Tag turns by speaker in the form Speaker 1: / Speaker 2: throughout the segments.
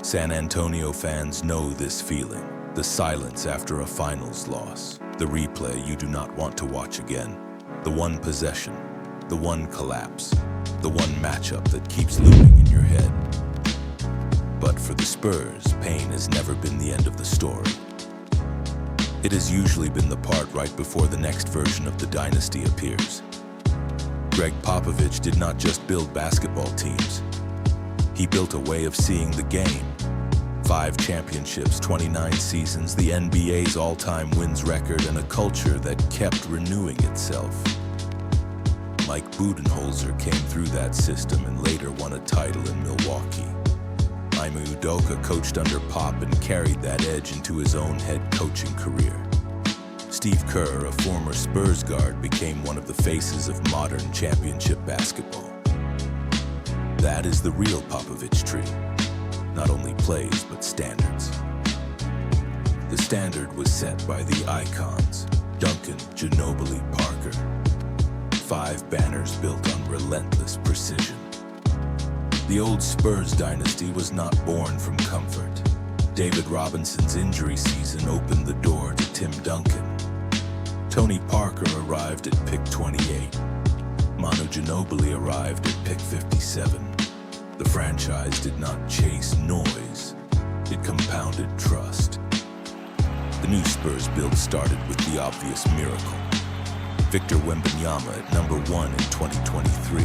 Speaker 1: San Antonio fans know this feeling, the silence after a finals loss, the replay you do not want to watch again, the one possession, the one collapse, the one matchup that keeps looming in your head. But for the Spurs, pain has never been the end of the story. It has usually been the part right before the next version of the Dynasty appears. Greg Popovich did not just build basketball teams. He built a way of seeing the game. 5 championships, 29 seasons, the NBA's all-time wins record, and a culture that kept renewing itself. Mike Budenholzer came through that system and later won a title in Milwaukee. Ime Udoka coached under Pop and carried that edge into his own head coaching career. Steve Kerr, a former Spurs guard, became one of the faces of modern championship basketball. That is the real Popovich tree. Not only plays, but standards. The standard was set by the icons, Duncan, Ginobili, Parker. 5 banners built on relentless precision. The old Spurs dynasty was not born from comfort. David Robinson's injury season opened the door to Tim Duncan. Tony Parker arrived at pick 28. Manu Ginobili arrived at pick 57. The franchise did not chase noise. It compounded trust. The new Spurs build started with the obvious miracle. Victor Wembanyama at number 1 in 2023.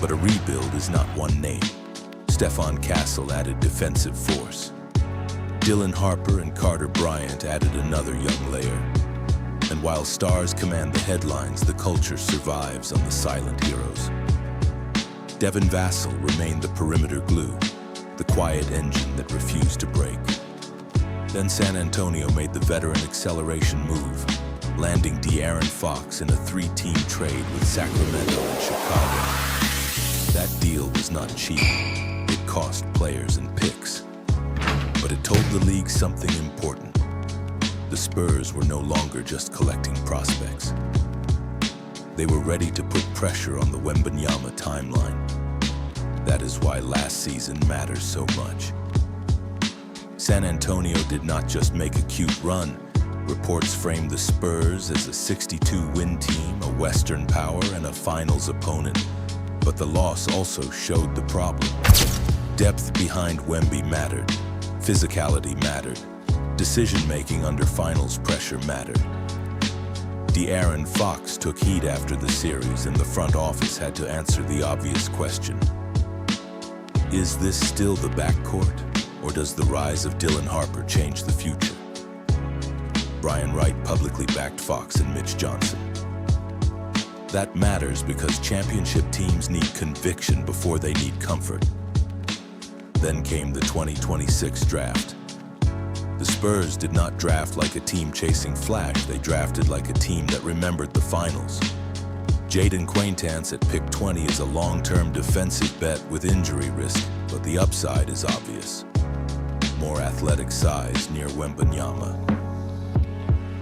Speaker 1: But a rebuild is not one name. Stephon Castle added defensive force. Dylan Harper and Carter Bryant added another young layer. And while stars command the headlines, the culture survives on the silent heroes. Devin Vassell remained the perimeter glue, the quiet engine that refused to break. Then San Antonio made the veteran acceleration move, landing De'Aaron Fox in a 3-team trade with Sacramento and Chicago. That deal was not cheap. It cost players and picks. But it told the league something important. The Spurs were no longer just collecting prospects. They were ready to put pressure on the Wembanyama timeline. That is why last season matters so much. San Antonio did not just make a cute run. Reports framed the Spurs as a 62-win team, a Western power, and a finals opponent. But the loss also showed the problem. Depth behind Wemby mattered. Physicality mattered. Decision-making under finals pressure mattered. De'Aaron Fox took heat after the series, and the front office had to answer the obvious question. Is this still the backcourt, or does the rise of Dylan Harper change the future? Brian Wright publicly backed Fox and Mitch Johnson. That matters because championship teams need conviction before they need comfort. Then came the 2026 draft. The Spurs did not draft like a team chasing flash. They drafted like a team that remembered the finals. Jaden Quaintance at pick 20 is a long-term defensive bet with injury risk, but the upside is obvious. More athletic size near Wembanyama.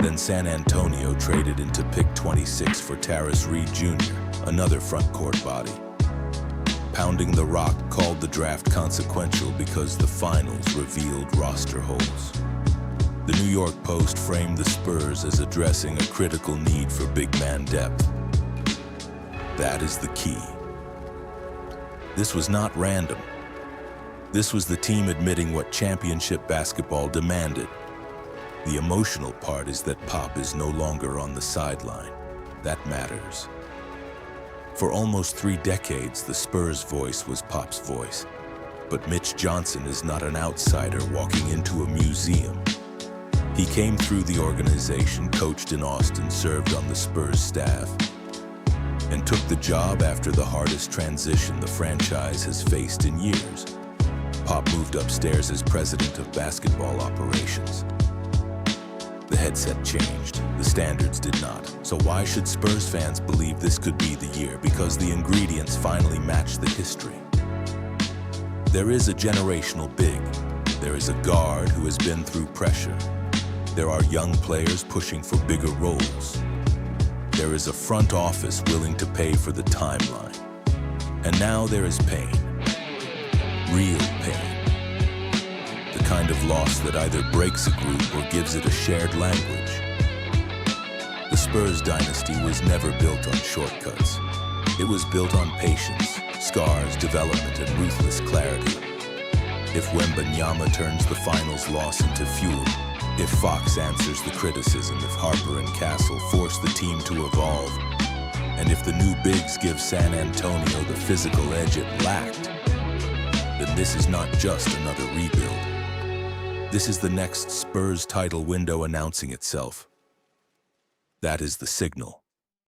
Speaker 1: Then San Antonio traded into pick 26 for Taris Reed Jr., another front-court body. Pounding the Rock called the draft consequential because the finals revealed roster holes. The New York Post framed the Spurs as addressing a critical need for big man depth. That is the key. This was not random. This was the team admitting what championship basketball demanded. The emotional part is that Pop is no longer on the sideline. That matters. For almost 3 decades, the Spurs' voice was Pop's voice. But Mitch Johnson is not an outsider walking into a museum. He came through the organization, coached in Austin, served on the Spurs staff, and took the job after the hardest transition the franchise has faced in years. Pop moved upstairs as president of basketball operations. The headset changed, the standards did not. So why should Spurs fans believe this could be the year? Because the ingredients finally match the history. There is a generational big. There is a guard who has been through pressure. There are young players pushing for bigger roles. There is a front office willing to pay for the timeline. And now there is pain. Real pain. kind of loss that either breaks a group or gives it a shared language. The Spurs dynasty was never built on shortcuts. It was built on patience, scars, development, and ruthless clarity. If Wemby turns the finals loss into fuel, if Fox answers the criticism, if Harper and Castle force the team to evolve, and if the new bigs give San Antonio the physical edge it lacked, then this is not just another rebuild. This is the next Spurs title window announcing itself. That is the signal.